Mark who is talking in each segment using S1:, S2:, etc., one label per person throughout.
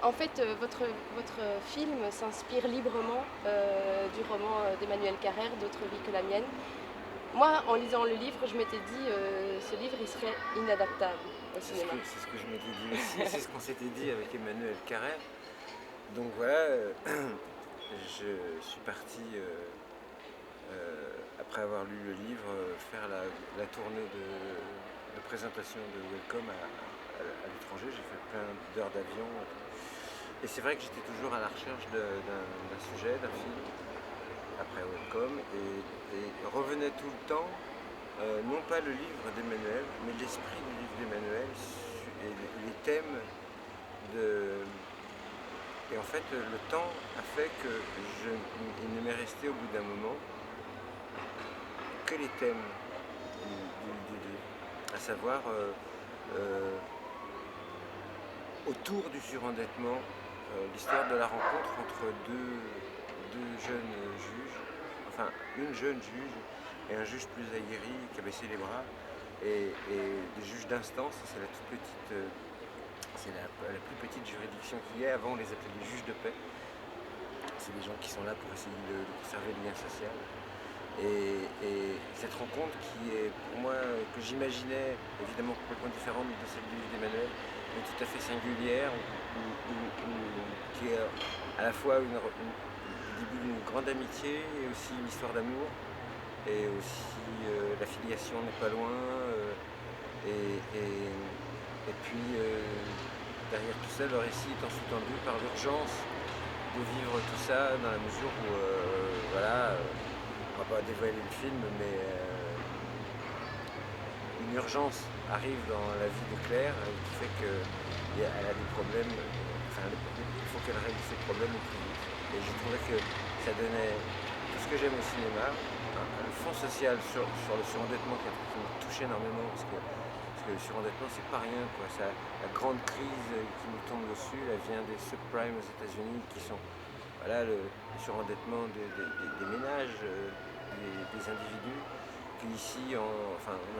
S1: En fait, votre film s'inspire librement du roman d'Emmanuel Carrère, D'autres vies que la mienne. Moi, en lisant le livre, je m'étais dit, ce livre, il serait inadaptable au cinéma.
S2: C'est ce que je m'étais dit aussi, c'est ce qu'on s'était dit avec Emmanuel Carrère. Donc voilà, je suis parti, après avoir lu le livre, faire la tournée de présentation de Welcome à l'étranger. J'ai fait plein d'heures d'avion. Et c'est vrai que j'étais toujours à la recherche d'un sujet, d'un film, après Welcome, et revenait tout le temps, non pas le livre d'Emmanuel, mais l'esprit du livre d'Emmanuel et les thèmes de... Et en fait, le temps a fait que il ne m'est resté au bout d'un moment que les thèmes du livre, à savoir autour du surendettement, l'histoire de la rencontre entre deux jeunes juges, enfin une jeune juge et un juge plus aguerri qui a baissé les bras, et des juges d'instance, c'est la toute petite, c'est la plus petite juridiction qu'il y ait. Avant on les appelait les juges de paix. C'est des gens qui sont là pour essayer de conserver le lien social. Et cette rencontre qui est pour moi, que j'imaginais évidemment complètement différente de celle du livre d'Emmanuel, mais tout à fait singulière, qui est à la fois le début d'une grande amitié et aussi une histoire d'amour, et aussi la filiation n'est pas loin, et puis derrière tout ça, le récit étant sous-tendu par l'urgence de vivre tout ça, dans la mesure où, voilà, on va pas dévoiler le film, mais une urgence arrive dans la vie de Claire qui fait qu'elle a des problèmes, enfin il faut qu'elle règle ses problèmes au plus vite. Et je trouvais que ça donnait tout ce que j'aime au cinéma, le fond social sur le surendettement qui me touche énormément, parce que le surendettement c'est pas rien, quoi. Ça, la grande crise qui nous tombe dessus, elle vient des subprimes aux États-Unis qui sont, voilà, le surendettement des ménages, des individus, qu'ici, en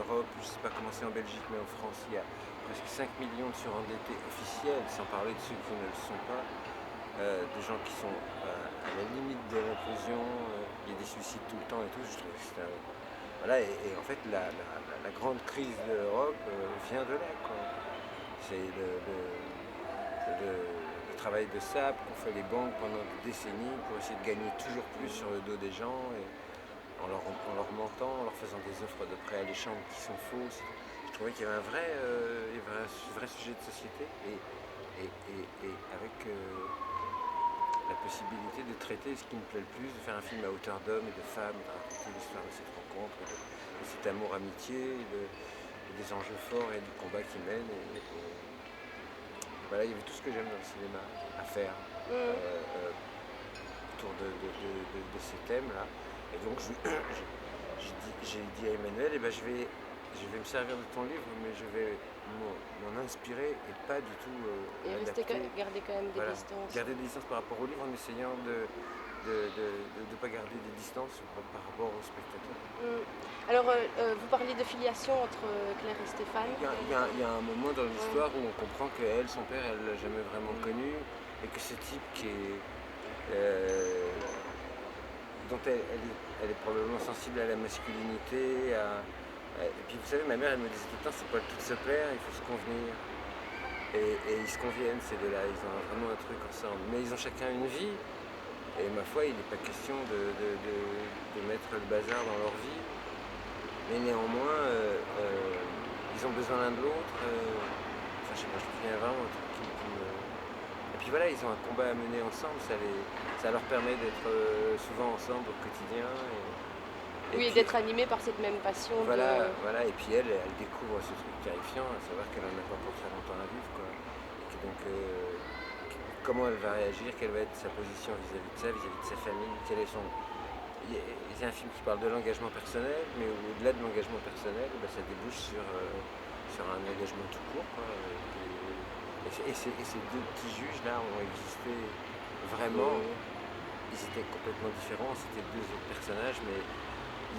S2: Europe, je ne sais pas comment c'est en Belgique, mais en France, il y a presque 5 millions de surendettés officiels, sans parler de ceux qui ne le sont pas, de gens qui sont à la limite de l'implosion, il y a des suicides tout le temps et tout. Je trouve que c'est voilà, et en fait, la grande crise de l'Europe vient de là, quoi. C'est le travail de sape qu'ont fait les banques pendant des décennies pour essayer de gagner toujours plus sur le dos des gens, et en leur mentant, en leur faisant des offres de prêts alléchantes qui sont fausses. Je trouvais qu'il y avait un vrai sujet de société, et avec la possibilité de traiter ce qui me plaît le plus, de faire un film à hauteur d'homme et de femme, de raconter l'histoire de cette rencontre, de cet amour-amitié, et des enjeux forts et du combat qui mène. Voilà, il y avait tout ce que j'aime dans le cinéma à faire autour de ces thèmes-là. Et donc j'ai dit à Emmanuel, eh ben, je vais me servir de ton livre, mais je vais m'en inspirer et pas du tout
S1: Et garder quand même des
S2: voilà,
S1: distances.
S2: garder des distances par rapport au livre en essayant de ne pas garder des distances par rapport au spectateur.
S1: Alors, vous parliez de filiation entre Claire et Stéphane.
S2: Il y a un moment dans l'histoire où on comprend que elle, son père, elle l'a jamais vraiment connu, et que ce type dont elle est probablement sensible à la masculinité, et puis vous savez, ma mère, elle me disait tout le temps, c'est pas le tout de se plaire, il faut se convenir. Et ils se conviennent, ces deux-là, ils ont vraiment un truc ensemble. Mais ils ont chacun une vie, et ma foi, il n'est pas question de mettre le bazar dans leur vie. Mais néanmoins, ils ont besoin l'un de l'autre. Enfin, je sais pas, je trouve qu'il y a vraiment un truc qui me... Et puis voilà, ils ont un combat à mener ensemble, ça leur permet d'être souvent ensemble au quotidien.
S1: Oui, et d'être animés par cette même passion.
S2: Voilà, voilà, et puis elle découvre ce truc terrifiant, à savoir qu'elle en a pas pour très longtemps à vivre, quoi. Et que donc, comment elle va réagir, quelle va être sa position vis-à-vis de ça, vis-à-vis de sa famille, quel est son... C'est un film qui parle de l'engagement personnel, mais au-delà de l'engagement personnel, ça débouche sur un engagement tout court, quoi. Et ces deux petits juges-là ont existé vraiment. Ils étaient complètement différents, c'était deux autres personnages, mais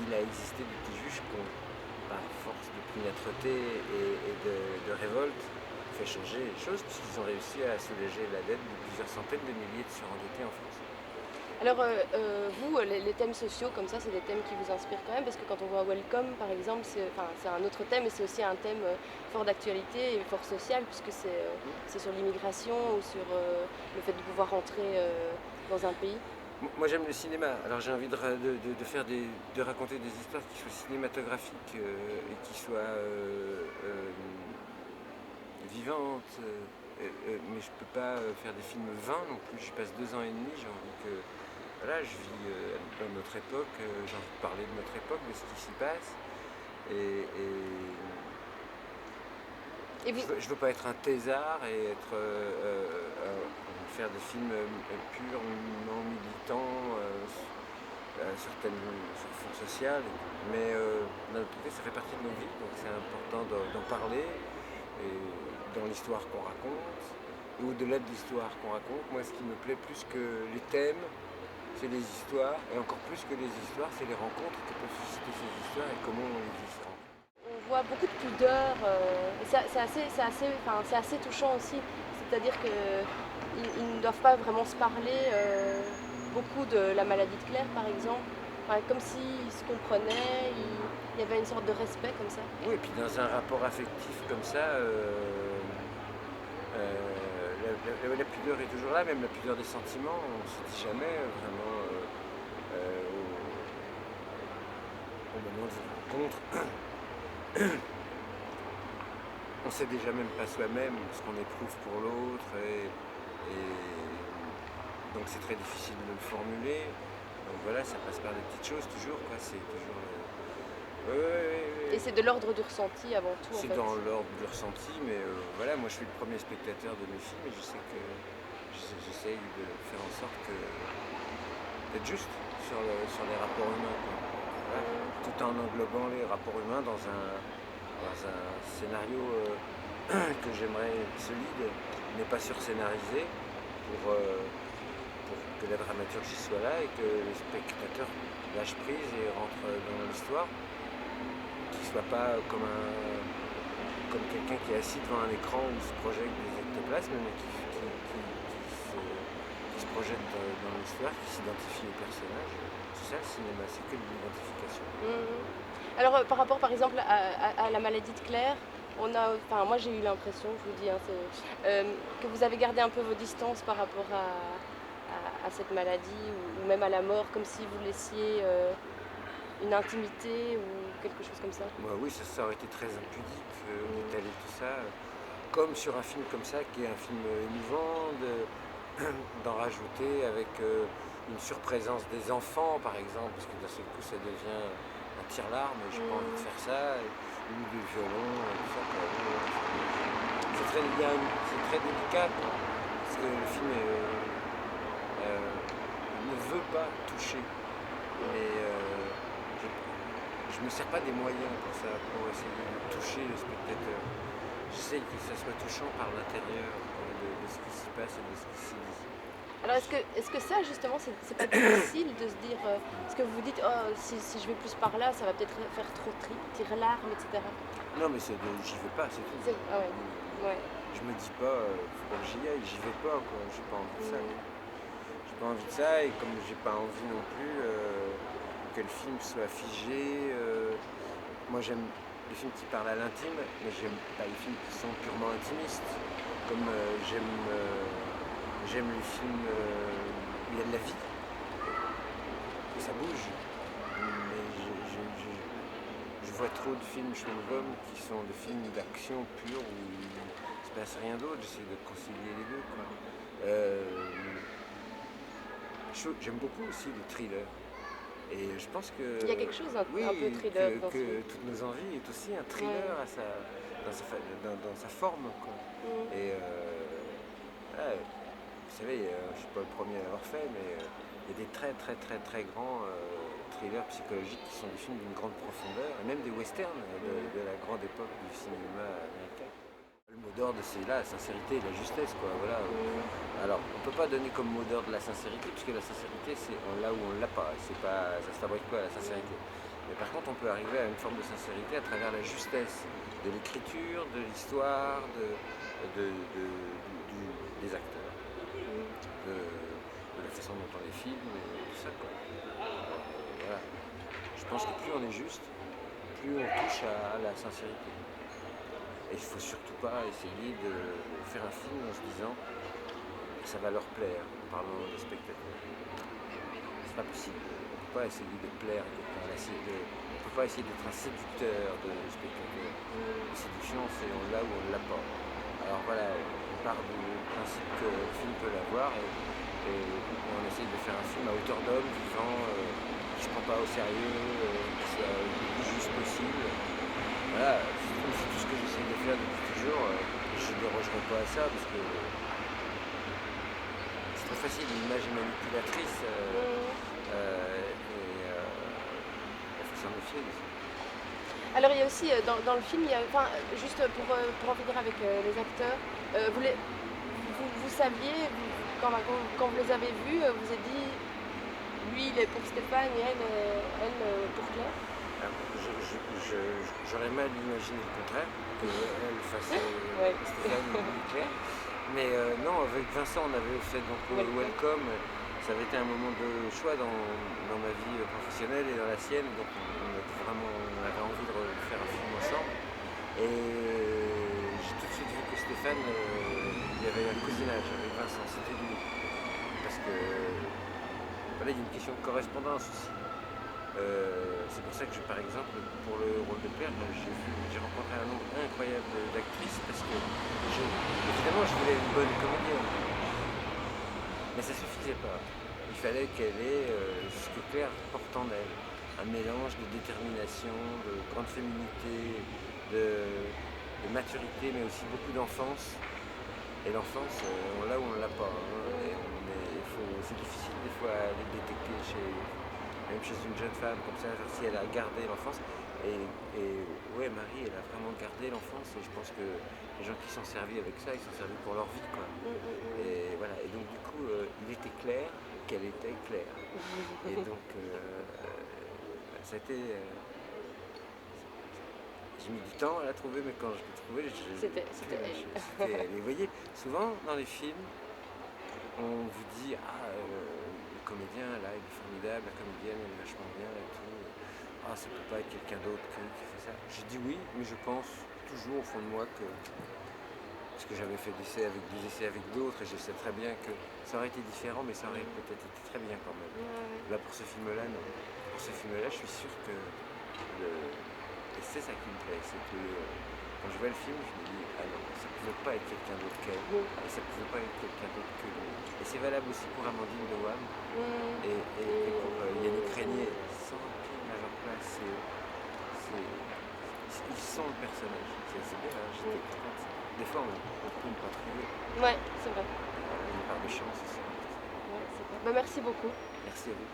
S2: il a existé des petits juges qui ont, par force d'opiniâtreté et de révolte, fait changer les choses puisqu'ils ont réussi à soulager la dette de plusieurs centaines de milliers de surendettés en France.
S1: Alors, vous, les thèmes sociaux comme ça, c'est des thèmes qui vous inspirent quand même, parce que quand on voit Welcome, par exemple, c'est un autre thème, et c'est aussi un thème fort d'actualité et fort social, puisque c'est sur l'immigration ou sur le fait de pouvoir rentrer dans un pays.
S2: Moi j'aime le cinéma, alors j'ai envie de raconter des histoires qui soient cinématographiques et qui soient vivantes, mais je peux pas faire des films vains non plus, j'y passe 2 ans et demi, j'ai envie que... Voilà, je vis dans notre époque, j'ai envie de parler de notre époque, de ce qui s'y passe.
S1: Et vous...
S2: Je veux pas être un thésard et faire des films purement militants sur fond social, mais d'un autre côté ça fait partie de nos vies, donc c'est important d'en parler, et dans l'histoire qu'on raconte, et au-delà de l'histoire qu'on raconte, moi ce qui me plaît plus que les thèmes, c'est les histoires, et encore plus que les histoires, c'est les rencontres que peuvent susciter ces histoires et comment on les vit.
S1: On voit beaucoup de pudeur, c'est assez touchant aussi, c'est-à-dire qu'ils ne doivent pas vraiment se parler, beaucoup de la maladie de Claire par exemple, enfin, comme s'ils se comprenaient, il y avait une sorte de respect comme ça.
S2: Oui, et puis dans un rapport affectif comme ça, la pudeur est toujours là, même la pudeur des sentiments, on ne se dit jamais vraiment au moment de rencontre. On ne sait déjà même pas soi-même ce qu'on éprouve pour l'autre, et donc c'est très difficile de le formuler. Donc voilà, ça passe par des petites choses toujours, quoi. C'est toujours...
S1: Et c'est de l'ordre du ressenti avant tout, en fait.
S2: C'est dans l'ordre du ressenti, mais voilà, moi je suis le premier spectateur de mes films et je sais que j'essaye de faire en sorte d'être juste sur les rapports humains, quoi. Voilà. Tout en englobant les rapports humains dans un scénario que j'aimerais solide, mais pas sur-scénarisé, pour que la dramaturgie soit là et que les spectateurs lâchent prise et rentrent dans l'histoire. Qu'il ne soit pas comme quelqu'un qui est assis devant un écran où il se projette des ectoplasmes, mais qui se projette dans l'histoire, qui s'identifie au personnage. C'est ça le cinéma, c'est que de l'identification.
S1: Alors par rapport par exemple à la maladie de Claire, moi j'ai eu l'impression, je vous dis, que vous avez gardé un peu vos distances par rapport à cette maladie ou même à la mort, comme si vous laissiez une intimité ou quelque chose comme ça.
S2: Oui, ça aurait été très impudique d'étaler tout ça, comme sur un film comme ça, qui est un film émouvant, d'en rajouter avec une surprésence des enfants, par exemple, parce que d'un seul coup ça devient un tire-larme, et j'ai pas envie de faire ça, ou du violon, tout ça. C'est très délicat, quoi, parce que le film ne veut pas toucher, mais je ne me sers pas des moyens pour ça, pour essayer de toucher le spectateur. J'essaye que ça soit touchant par l'intérieur de ce qui s'y passe et de ce qui s'y dit.
S1: Alors est-ce que ça justement c'est pas difficile de se dire, est-ce que vous vous dites, oh, si je vais plus par là, ça va peut-être faire trop tire-larme, etc.
S2: Non, mais j'y vais pas, c'est tout.
S1: Ah ouais.
S2: Je me dis pas, faut pas que j'y aille, j'y vais pas, quoi. J'ai pas envie de ça. J'ai pas envie de ça, et comme j'ai pas envie non plus que le film soit figé. Moi j'aime les films qui parlent à l'intime, mais j'aime pas les films qui sont purement intimistes. Comme j'aime les films où il y a de la vie, où ça bouge. Mais je vois trop de films Schwingom qui sont des films d'action pure où il ne se passe rien d'autre. J'essaie de concilier les deux, quoi. J'aime beaucoup aussi les thrillers. Et je pense que...
S1: Il y a quelque chose un peu thriller dans
S2: que Toutes nos envies est aussi un thriller dans sa forme, quoi. Et vous savez, je ne suis pas le premier à l'avoir fait, mais il y a des très très très très grands thrillers psychologiques qui sont des films d'une grande profondeur, et même des westerns de la grande époque du cinéma américain. Le mot d'ordre, c'est la sincérité et la justesse, quoi. Voilà. Alors, on ne peut pas donner comme mot d'ordre la sincérité, puisque la sincérité, c'est là où on ne l'a pas. Ça se fabrique pas, la sincérité. Mais par contre, on peut arriver à une forme de sincérité à travers la justesse. de l'écriture, de l'histoire, des acteurs, de la façon dont on les filme, et tout ça, quoi. Voilà. Je pense que plus on est juste, plus on touche à la sincérité. Et il ne faut surtout pas essayer de faire un film en se disant que ça va leur plaire, en parlant des spectateurs. C'est pas possible. On ne peut pas essayer de plaire à quelqu'un. On ne peut pas essayer d'être un séducteur de spectateurs. La séduction, c'est là où on ne l'a pas. Alors voilà, on part du principe que le film peut l'avoir et on essaye de faire un film à hauteur d'homme, vivant, qui ne se prend pas au sérieux, qui soit le plus juste possible. Voilà, c'est tout ce que j'essaie de faire depuis toujours. Je ne dérogerai pas à ça parce que c'est trop facile, l'image est manipulatrice il faut s'en méfier de ça.
S1: Alors il y a aussi dans le film, juste pour en finir avec les acteurs, vous saviez, quand vous les avez vus, vous avez dit, lui il est pour Stéphane et elle pour Claire.
S2: J'aurais mal imaginé le contraire, qu'elle fasse Stéphane ou Claire. Mais non, avec Vincent, on avait fait donc Welcome. Ça avait été un moment de choix dans ma vie professionnelle et dans la sienne. Donc on avait envie de faire un film ensemble. Et j'ai tout de suite vu que Stéphane, il y avait un cousinage avec Vincent, c'était lui. Parce que voilà, il y a une question de correspondance aussi. C'est pour ça que par exemple, pour le rôle de Claire, j'ai rencontré un nombre incroyable d'actrices parce que évidemment je voulais une bonne comédienne. Mais ça ne suffisait pas. Il fallait qu'elle ait ce que Claire porte en elle. Un mélange de détermination, de grande féminité, de maturité, mais aussi beaucoup d'enfance. Et l'enfance, là où on ne l'a pas. C'est difficile des fois à les détecter même chez une jeune femme comme ça, si elle a gardé l'enfance. Et ouais, Marie, elle a vraiment gardé l'enfance et je pense que les gens qui sont servis avec ça, ils sont servis pour leur vie, quoi. Et voilà. Et donc du coup, il était clair qu'elle était Claire. Et donc ça a été. J'ai mis du temps à la trouver, mais quand je l'ai trouvée,
S1: C'était
S2: elle. Et vous voyez, souvent dans les films, on vous dit le comédien là il est formidable, la comédienne elle est vachement bien et tout. Ça peut pas être quelqu'un d'autre qui fait ça. J'ai dit oui, mais je pense toujours au fond de moi que parce que j'avais fait des essais avec d'autres et je sais très bien que ça aurait été différent, mais ça aurait peut-être été très bien quand même. Là pour ce film-là, non. Pour ce film-là, je suis sûr que et c'est ça qui me plaît, c'est que quand je vois le film, je me dis ah non, ça ne pouvait pas être quelqu'un d'autre qu'elle, et ça ne pouvait pas être quelqu'un d'autre que lui. Et c'est valable aussi pour Amandine de Wam et pour Yannick Régnier, sans pile à leur place. Ils sont le personnage. C'est bien, hein, j'étais contente. Des fois, on peut ne pas trouver.
S1: Ouais, c'est vrai.
S2: Il y a une part de chance aussi.
S1: Ouais, c'est vrai. Merci beaucoup.
S2: Merci à vous.